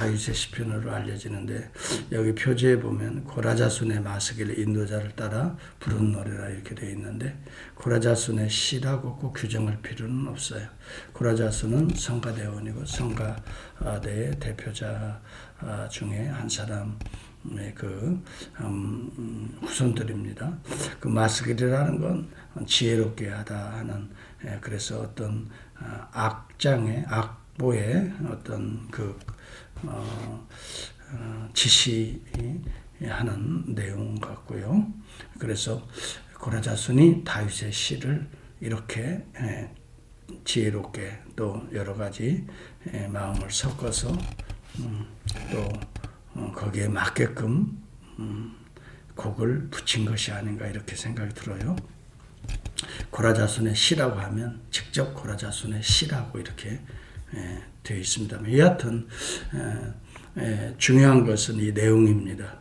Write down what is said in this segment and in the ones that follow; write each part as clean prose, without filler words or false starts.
다윗의 시편으로 알려지는데, 여기 표제에 보면 고라자순의 마스길 인도자를 따라 부른 노래라 이렇게 되어 있는데, 고라자순의 시라고 꼭 규정할 필요는 없어요. 고라자순은 성가대원이고 성가대의 대표자 중에 한 사람의 후손들입니다. 그 마스길이라는 건 지혜롭게 하다 하는, 그래서 어떤 악보의 어떤 지시하는 내용 같고요. 그래서 고라자순이 다윗의 시를 이렇게 지혜롭게 또 여러 가지 마음을 섞어서 또 거기에 맞게끔 곡을 붙인 것이 아닌가 이렇게 생각이 들어요. 고라자순의 시라고 하면 직접 고라자순의 시라고 이렇게 되어 있습니다. 여하튼 중요한 것은 이 내용입니다.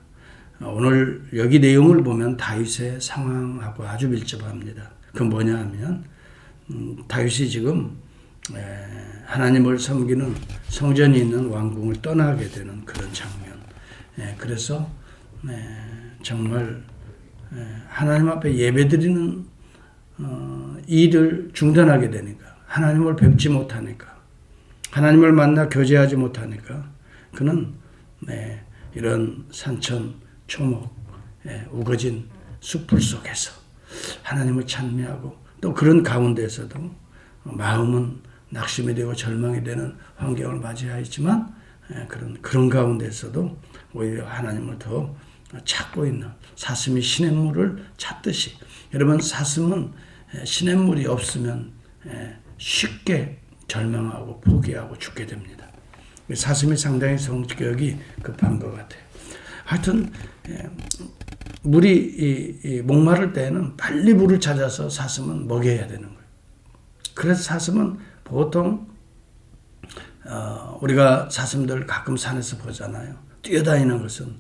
오늘 여기 내용을 보면 다윗의 상황하고 아주 밀접합니다. 그건 뭐냐 하면 다윗이 지금 하나님을 섬기는 성전이 있는 왕궁을 떠나게 되는 그런 장면. 그래서 정말 하나님 앞에 예배드리는 일을 중단하게 되니까, 하나님을 뵙지 못하니까, 하나님을 만나 교제하지 못하니까 그는 이런 산천, 초목, 우거진 숲풀 속에서 하나님을 찬미하고, 또 그런 가운데서도 마음은 낙심이 되고 절망이 되는 환경을 맞이하였지만, 그런 가운데서도 오히려 하나님을 더 찾고 있는, 사슴이 시냇물을 찾듯이, 여러분 사슴은 시냇물이 없으면 쉽게 절망하고 포기하고 죽게 됩니다. 사슴이 상당히 성격이 급한 것 같아요. 하여튼 물이 목마를 때는 빨리 물을 찾아서 사슴은 먹여야 되는 거예요. 그래서 사슴은 보통 우리가 사슴들 가끔 산에서 보잖아요. 뛰어다니는 것은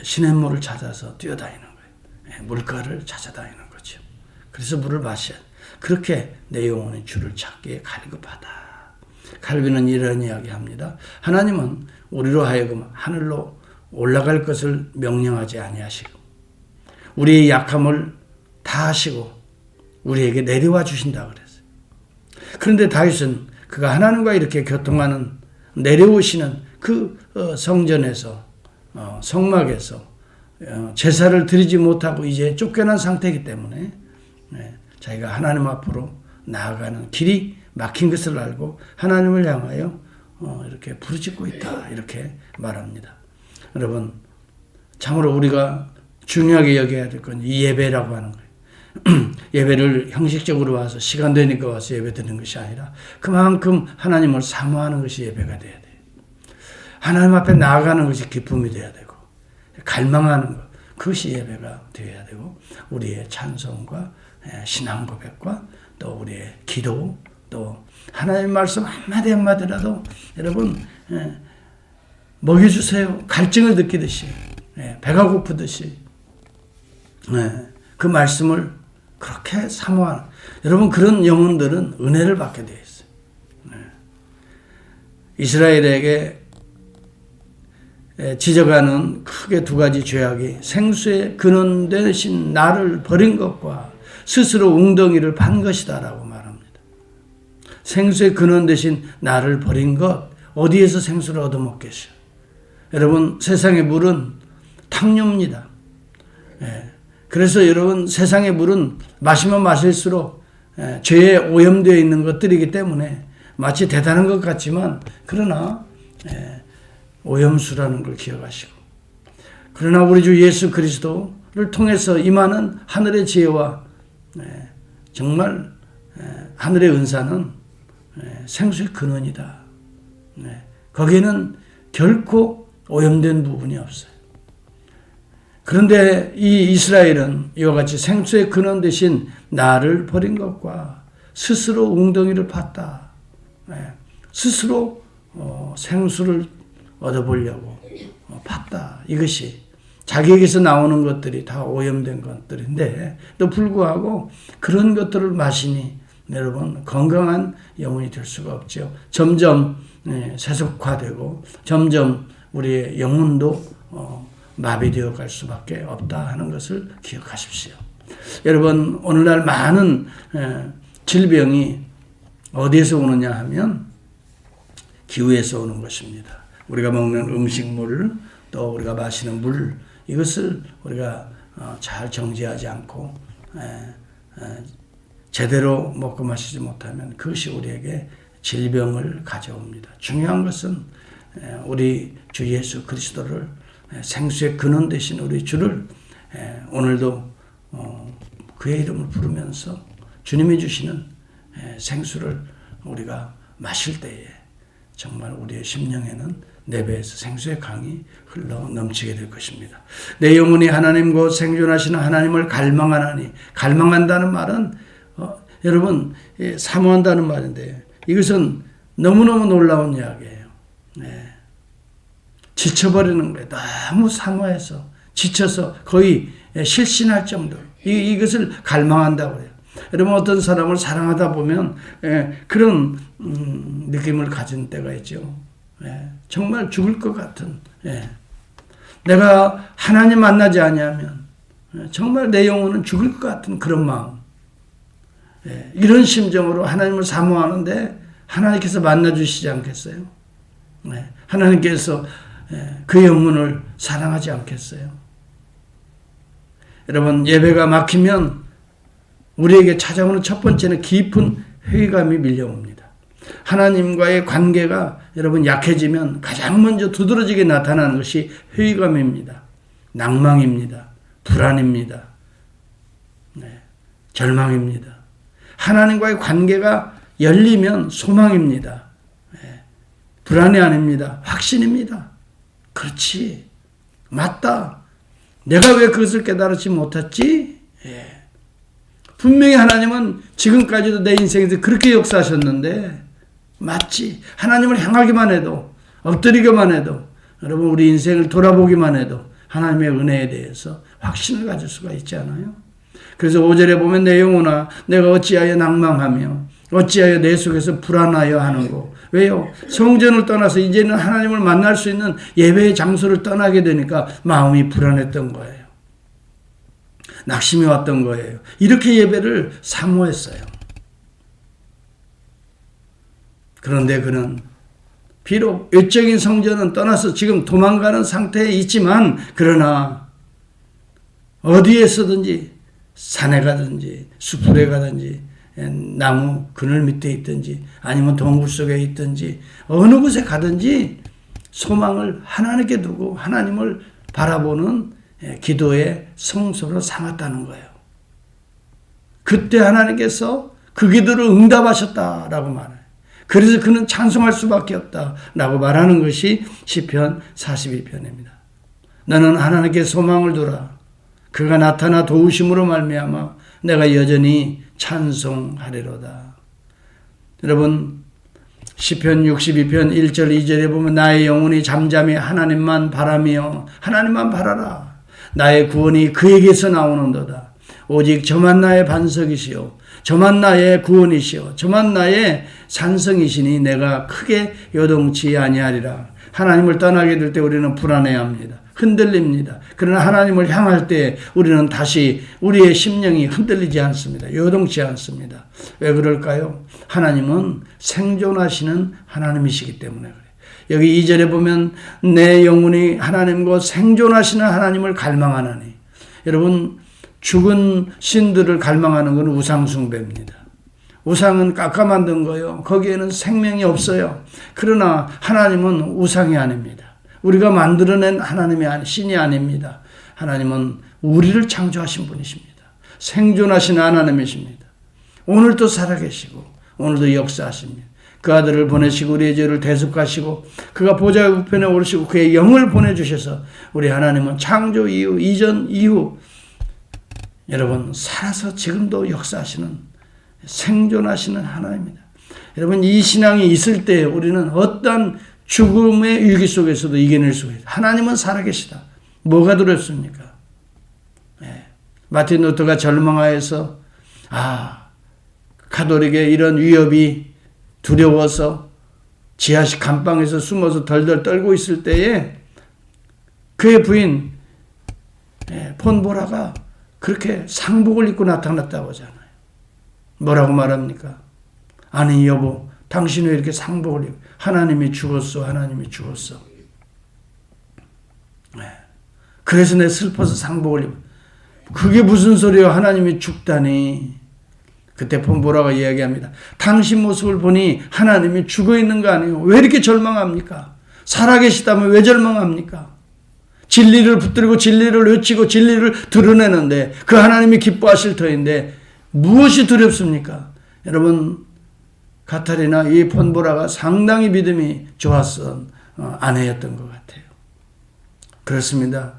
시냇물을 찾아서 뛰어다니는 거예요. 물가를 찾아다니는 거죠. 그래서 물을 마셔야 돼요. 그렇게 내 영혼의 주를 찾기에 갈급하다. 칼빈은 이런 이야기 합니다. 하나님은 우리로 하여금 하늘로 올라갈 것을 명령하지 아니하시고, 우리의 약함을 다 하시고 우리에게 내려와 주신다 그랬어요. 그런데 다윗은 그가 하나님과 이렇게 교통하는, 내려오시는 그 성전에서, 성막에서 제사를 드리지 못하고 이제 쫓겨난 상태이기 때문에 자기가 하나님 앞으로 나아가는 길이 막힌 것을 알고 하나님을 향하여 이렇게 부르짖고 있다 이렇게 말합니다. 여러분, 참으로 우리가 중요하게 여겨야 될 건 이 예배라고 하는 거예요. 예배를 형식적으로 와서 시간 되니까 와서 예배 드리는 것이 아니라 그만큼 하나님을 사모하는 것이 예배가 돼야 돼요. 하나님 앞에 나아가는 것이 기쁨이 돼야 되고, 갈망하는 것, 그것이 예배가 되어야 되고, 우리의 찬송과 신앙 고백과 또 우리의 기도, 또 하나님의 말씀 한마디 한마디라도 여러분 먹여주세요. 갈증을 느끼듯이, 배가 고프듯이 그 말씀을 그렇게 사모하는, 여러분 그런 영혼들은 은혜를 받게 되어 있어요. 이스라엘에게 지적하는 크게 두 가지 죄악이 생수의 근원 대신 나를 버린 것과 스스로 웅덩이를 판 것이다라고 말합니다. 생수의 근원 대신 나를 버린 것, 어디에서 생수를 얻어먹겠어요? 여러분, 세상의 물은 탕류입니다. 그래서 여러분, 세상의 물은 마시면 마실수록 죄에 오염되어 있는 것들이기 때문에 마치 대단한 것 같지만, 그러나 오염수라는 걸 기억하시고, 그러나 우리 주 예수 그리스도를 통해서 임하는 하늘의 지혜와 정말 하늘의 은사는 생수의 근원이다. 거기에는 결코 오염된 부분이 없어요. 그런데 이 이스라엘은 이와 같이 생수의 근원 대신 나를 버린 것과 스스로 웅덩이를 팠다. 스스로 생수를 얻어보려고 팠다. 이것이 자기에게서 나오는 것들이 다 오염된 것들인데, 또 불구하고 그런 것들을 마시니 여러분 건강한 영혼이 될 수가 없죠. 점점 세속화되고 점점 우리의 영혼도 마비되어 갈 수밖에 없다 하는 것을 기억하십시오. 여러분 오늘날 많은 질병이 어디에서 오느냐 하면 기후에서 오는 것입니다. 우리가 먹는 음식물 또 우리가 마시는 물 이것을 우리가 잘 정지하지 않고 제대로 먹고 마시지 못하면 그것이 우리에게 질병을 가져옵니다. 중요한 것은 우리 주 예수 그리스도를 생수의 근원 되신 우리 주를 오늘도 그의 이름을 부르면서 주님이 주시는 생수를 우리가 마실 때에 정말 우리의 심령에는 내 배에서 생수의 강이 흘러 넘치게 될 것입니다. 내 영혼이 하나님 곧 생존하시는 하나님을 갈망하나니, 갈망한다는 말은 여러분 사모한다는 말인데 이것은 너무너무 놀라운 이야기예요. 지쳐버리는 거예요. 너무 사모해서 지쳐서 거의 실신할 정도로 이것을 갈망한다고 해요. 여러분 어떤 사람을 사랑하다 보면 그런 느낌을 가진 때가 있죠. 정말 죽을 것 같은 내가 하나님 만나지 않으면 정말 내 영혼은 죽을 것 같은 그런 마음, 이런 심정으로 하나님을 사모하는데 하나님께서 만나주시지 않겠어요? 하나님께서 그 영혼을 사랑하지 않겠어요? 여러분 예배가 막히면 우리에게 찾아오는 첫 번째는 깊은 회의감이 밀려옵니다. 하나님과의 관계가 여러분 약해지면 가장 먼저 두드러지게 나타나는 것이 회의감입니다. 낭망입니다. 불안입니다. 절망입니다. 하나님과의 관계가 열리면 소망입니다. 불안이 아닙니다. 확신입니다. 그렇지. 맞다. 내가 왜 그것을 깨달지 못했지? 분명히 하나님은 지금까지도 내 인생에서 그렇게 역사하셨는데 맞지. 하나님을 향하기만 해도 엎드리기만 해도 여러분 우리 인생을 돌아보기만 해도 하나님의 은혜에 대해서 확신을 가질 수가 있지 않아요? 그래서 5절에 보면 내 영혼아 내가 어찌하여 낭망하며 어찌하여 내 속에서 불안하여 하는고. 왜요? 성전을 떠나서 이제는 하나님을 만날 수 있는 예배의 장소를 떠나게 되니까 마음이 불안했던 거예요. 낙심이 왔던 거예요. 이렇게 예배를 사모했어요. 그런데 그는 비록 외적인 성전은 떠나서 지금 도망가는 상태에 있지만 그러나 어디에서든지 산에 가든지 숲에 가든지 나무 그늘 밑에 있든지 아니면 동굴 속에 있든지 어느 곳에 가든지 소망을 하나님께 두고 하나님을 바라보는 기도의 성소로 삼았다는 거예요. 그때 하나님께서 그 기도를 응답하셨다라고 말해요. 그래서 그는 찬송할 수밖에 없다라고 말하는 것이 시편 42편입니다. 너는 하나님께 소망을 두라. 그가 나타나 도우심으로 말미암아 내가 여전히 찬송하리로다. 여러분 시편 62편 1절 2절에 보면 나의 영혼이 잠잠히 하나님만 바라며 하나님만 바라라. 나의 구원이 그에게서 나오는도다. 오직 저만 나의 반석이시오. 저만 나의 구원이시오. 저만 나의 산성이시니 내가 크게 요동치 아니하리라. 하나님을 떠나게 될 때 우리는 불안해합니다. 흔들립니다. 그러나 하나님을 향할 때 우리는 다시 우리의 심령이 흔들리지 않습니다. 요동치 않습니다. 왜 그럴까요? 하나님은 생존하시는 하나님이시기 때문에 그래요. 여기 2절에 보면 내 영혼이 하나님과 생존하시는 하나님을 갈망하나니. 여러분 죽은 신들을 갈망하는 건 우상숭배입니다. 우상은 깎아 만든 거예요. 거기에는 생명이 없어요. 그러나 하나님은 우상이 아닙니다. 우리가 만들어낸 하나님이 신이 아닙니다. 하나님은 우리를 창조하신 분이십니다. 생존하신 하나님이십니다. 오늘도 살아계시고 오늘도 역사하십니다. 그 아들을 보내시고 우리의 죄를 대속하시고 그가 보좌의 우편에 오르시고 그의 영을 보내주셔서 우리 하나님은 창조 이후 이전 이후 여러분 살아서 지금도 역사하시는 생존하시는 하나님입니다. 여러분 이 신앙이 있을 때 우리는 어떤 죽음의 위기 속에서도 이겨낼 수가 있어요. 하나님은 살아계시다. 뭐가 두렵습니까? 마틴 루터가 절망하여서 가돌에게 이런 위협이 두려워서 지하실 감방에서 숨어서 덜덜 떨고 있을 때에 그의 부인 폰보라가 그렇게 상복을 입고 나타났다고 하잖아요. 뭐라고 말합니까? 아니 여보, 당신 왜 이렇게 상복을 입고, 하나님이 죽었어, 하나님이 죽었어. 그래서 내 슬퍼서 상복을 입어. 그게 무슨 소리예요? 하나님이 죽다니. 그때 폰보라가 이야기합니다. 당신 모습을 보니 하나님이 죽어 있는 거 아니에요? 왜 이렇게 절망합니까? 살아계시다면 왜 절망합니까? 진리를 붙들고 진리를 외치고 진리를 드러내는데 그 하나님이 기뻐하실 터인데 무엇이 두렵습니까? 여러분, 가타리나 이 폰보라가 상당히 믿음이 좋았던 아내였던 것 같아요. 그렇습니다.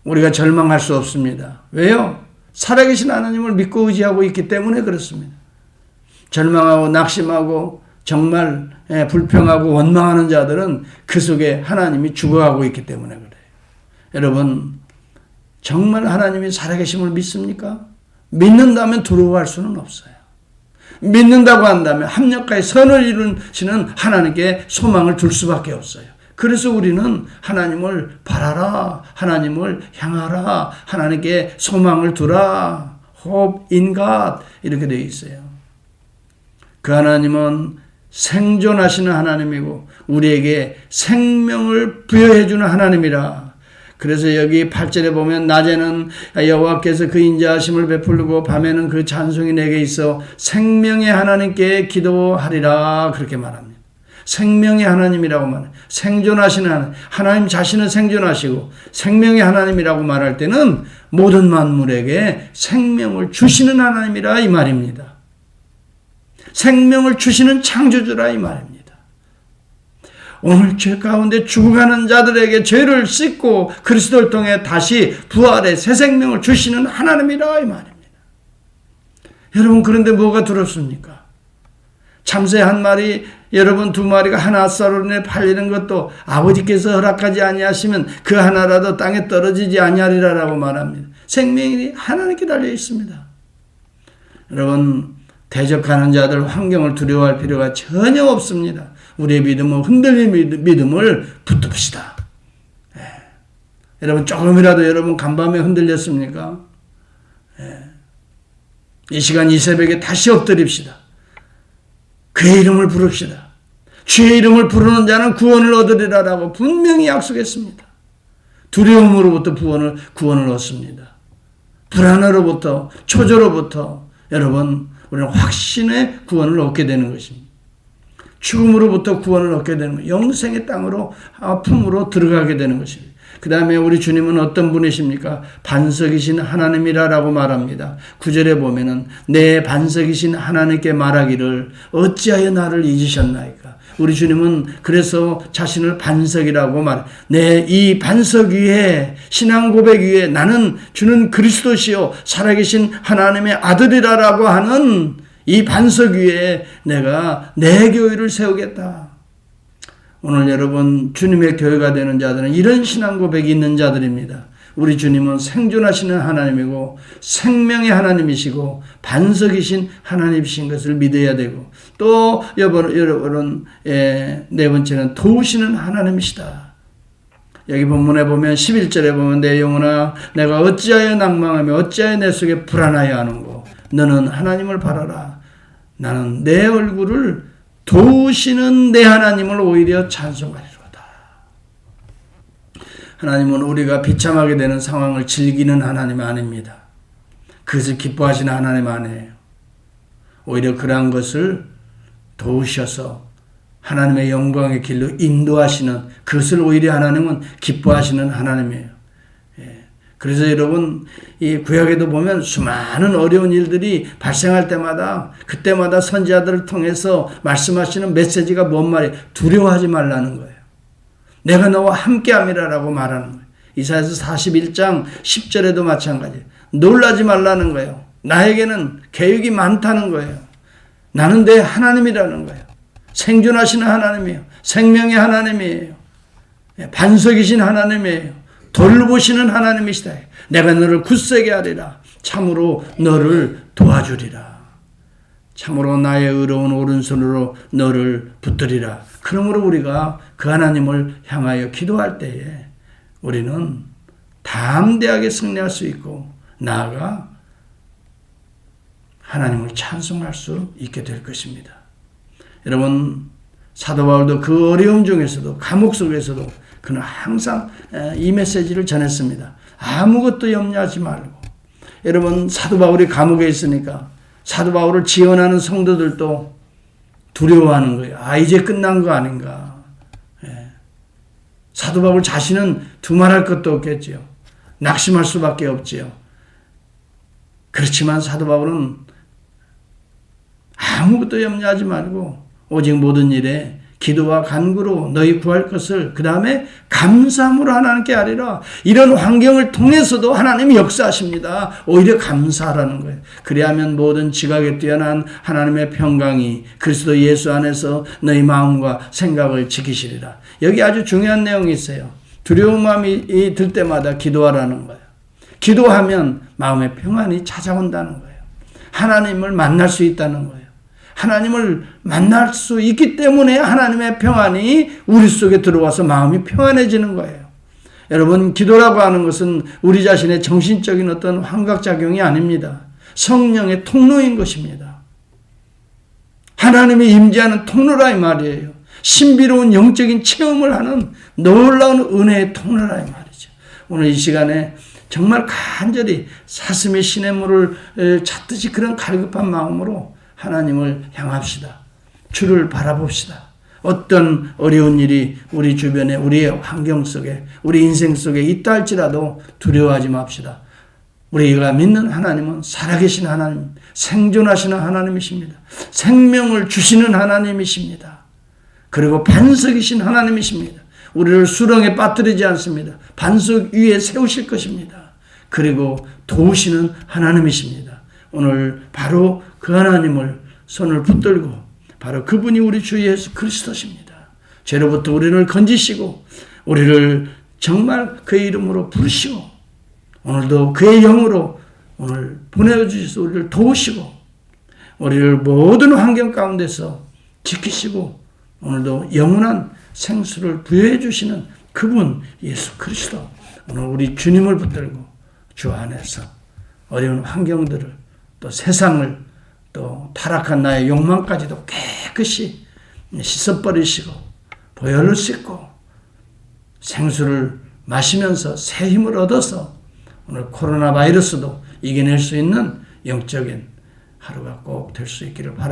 우리가 절망할 수 없습니다. 왜요? 살아계신 하나님을 믿고 의지하고 있기 때문에 그렇습니다. 절망하고 낙심하고 정말 불평하고 원망하는 자들은 그 속에 하나님이 죽어가고 있기 때문에 그래요. 여러분, 정말 하나님이 살아계심을 믿습니까? 믿는다면 두려워할 수는 없어요. 믿는다고 한다면 합력하여 선을 이루시는 하나님께 소망을 둘 수밖에 없어요. 그래서 우리는 하나님을 바라라, 하나님을 향하라, 하나님께 소망을 두라, hope in God 이렇게 되어 있어요. 그 하나님은 생존하시는 하나님이고 우리에게 생명을 부여해 주는 하나님이라. 그래서 여기 8절에 보면 낮에는 여호와께서 그 인자하심을 베풀고 밤에는 그 찬송이 내게 있어 생명의 하나님께 기도하리라 그렇게 말합니다. 생명의 하나님이라고 말해요. 생존하시는 하나님. 하나님 자신은 생존하시고 생명의 하나님이라고 말할 때는 모든 만물에게 생명을 주시는 하나님이라 이 말입니다. 생명을 주시는 창조주라 이 말입니다. 오늘 죄 가운데 죽어가는 자들에게 죄를 씻고 그리스도를 통해 다시 부활의 새 생명을 주시는 하나님이라 이 말입니다. 여러분, 그런데 뭐가 두렵습니까? 참새 한 마리, 여러분 두 마리가 하나 썰어내 팔리는 것도 아버지께서 허락하지 아니하시면 그 하나라도 땅에 떨어지지 아니하리라라고 말합니다. 생명이 하나님께 달려 있습니다. 여러분, 대적하는 자들 환경을 두려워할 필요가 전혀 없습니다. 우리의 믿음은 흔들린 믿음을 붙듭시다. 여러분, 조금이라도 여러분 간밤에 흔들렸습니까? 이 시간 이 새벽에 다시 엎드립시다. 그의 이름을 부릅시다. 주의 이름을 부르는 자는 구원을 얻으리라라고 분명히 약속했습니다. 두려움으로부터 구원을 얻습니다. 불안으로부터, 초조로부터 여러분, 우리는 확신의 구원을 얻게 되는 것입니다. 죽음으로부터 구원을 얻게 되는 것, 영생의 땅으로, 아픔으로 들어가게 되는 것입니다. 그 다음에 우리 주님은 어떤 분이십니까? 반석이신 하나님이라고 말합니다. 9절에 보면은 내 반석이신 하나님께 말하기를 어찌하여 나를 잊으셨나이까. 우리 주님은 그래서 자신을 반석이라고 내 이 반석 위에, 신앙 고백 위에 나는 주는 그리스도시요 살아계신 하나님의 아들이라고 하는 이 반석 위에 내가 내 교회를 세우겠다. 오늘 여러분, 주님의 교회가 되는 자들은 이런 신앙 고백이 있는 자들입니다. 우리 주님은 생존하시는 하나님이고 생명의 하나님이시고 반석이신 하나님이신 것을 믿어야 되고, 또 여러분 네 번째는 도우시는 하나님이시다. 여기 본문에 보면 11절에 보면 내 영혼아 내가 어찌하여 낭망하며 어찌하여 내 속에 불안하여 하는고 너는 하나님을 바라라. 나는 내 얼굴을 도우시는 내 하나님을 오히려 찬송하리로다. 하나님은 우리가 비참하게 되는 상황을 즐기는 하나님 아닙니다. 그것을 기뻐하시는 하나님 아니에요. 오히려 그러한 것을 도우셔서 하나님의 영광의 길로 인도하시는, 그것을 오히려 하나님은 기뻐하시는 하나님이에요. 그래서 여러분, 이 구약에도 보면 수많은 어려운 일들이 발생할 때마다 그때마다 선지자들을 통해서 말씀하시는 메시지가 뭔 말이에요? 두려워하지 말라는 거예요. 내가 너와 함께함이라고 말하는 거예요. 이사야서 41장 10절에도 마찬가지예요. 놀라지 말라는 거예요. 나에게는 계획이 많다는 거예요. 나는 내 하나님이라는 거예요. 생존하시는 하나님이에요. 생명의 하나님이에요. 반석이신 하나님이에요. 돌보시는 하나님이시다. 내가 너를 굳세게 하리라. 참으로 너를 도와주리라. 참으로 나의 의로운 오른손으로 너를 붙들리라. 그러므로 우리가 그 하나님을 향하여 기도할 때에 우리는 담대하게 승리할 수 있고 나아가 하나님을 찬송할 수 있게 될 것입니다. 여러분, 사도 바울도 그 어려움 중에서도 감옥 속에서도 그는 항상 이 메시지를 전했습니다. 아무것도 염려하지 말고. 여러분, 사도 바울이 감옥에 있으니까 사도 바울을 지원하는 성도들도 두려워하는 거예요. 아, 이제 끝난 거 아닌가. 사도 바울 자신은 두말할 것도 없겠지요. 낙심할 수밖에 없지요. 그렇지만 사도 바울은 아무것도 염려하지 말고 오직 모든 일에 기도와 간구로 너희 구할 것을 그 다음에 감사함으로 하나님께 아뢰라. 이런 환경을 통해서도 하나님이 역사하십니다. 오히려 감사하라는 거예요. 그리하면 모든 지각에 뛰어난 하나님의 평강이 그리스도 예수 안에서 너희 마음과 생각을 지키시리라. 여기 아주 중요한 내용이 있어요. 두려운 마음이 들 때마다 기도하라는 거예요. 기도하면 마음의 평안이 찾아온다는 거예요. 하나님을 만날 수 있다는 거예요. 하나님을 만날 수 있기 때문에 하나님의 평안이 우리 속에 들어와서 마음이 평안해지는 거예요. 여러분, 기도라고 하는 것은 우리 자신의 정신적인 어떤 환각작용이 아닙니다. 성령의 통로인 것입니다. 하나님이 임재하는 통로라 이 말이에요. 신비로운 영적인 체험을 하는 놀라운 은혜의 통로라 이 말이죠. 오늘 이 시간에 정말 간절히 사슴이 시냇물을 찾듯이 그런 갈급한 마음으로 하나님을 향합시다. 주를 바라봅시다. 어떤 어려운 일이 우리 주변에 우리의 환경 속에 우리 인생 속에 있다 할지라도 두려워하지 맙시다. 우리가 믿는 하나님은 살아계신 하나님, 생존하시는 하나님이십니다. 생명을 주시는 하나님이십니다. 그리고 반석이신 하나님이십니다. 우리를 수렁에 빠뜨리지 않습니다. 반석 위에 세우실 것입니다. 그리고 도우시는 하나님이십니다. 오늘 바로 그 하나님을 손을 붙들고 바로 그분이 우리 주 예수 그리스도십니다. 죄로부터 우리를 건지시고 우리를 정말 그의 이름으로 부르시고 오늘도 그의 영으로 오늘 보내주셔서 우리를 도우시고 우리를 모든 환경 가운데서 지키시고 오늘도 영원한 생수를 부여해 주시는 그분 예수 그리스도, 오늘 우리 주님을 붙들고 주 안에서 어려운 환경들을 또 세상을 또 타락한 나의 욕망까지도 깨끗이 씻어버리시고 보혈을 씻고 생수를 마시면서 새 힘을 얻어서 오늘 코로나 바이러스도 이겨낼 수 있는 영적인 하루가 꼭 될 수 있기를 바랍니다.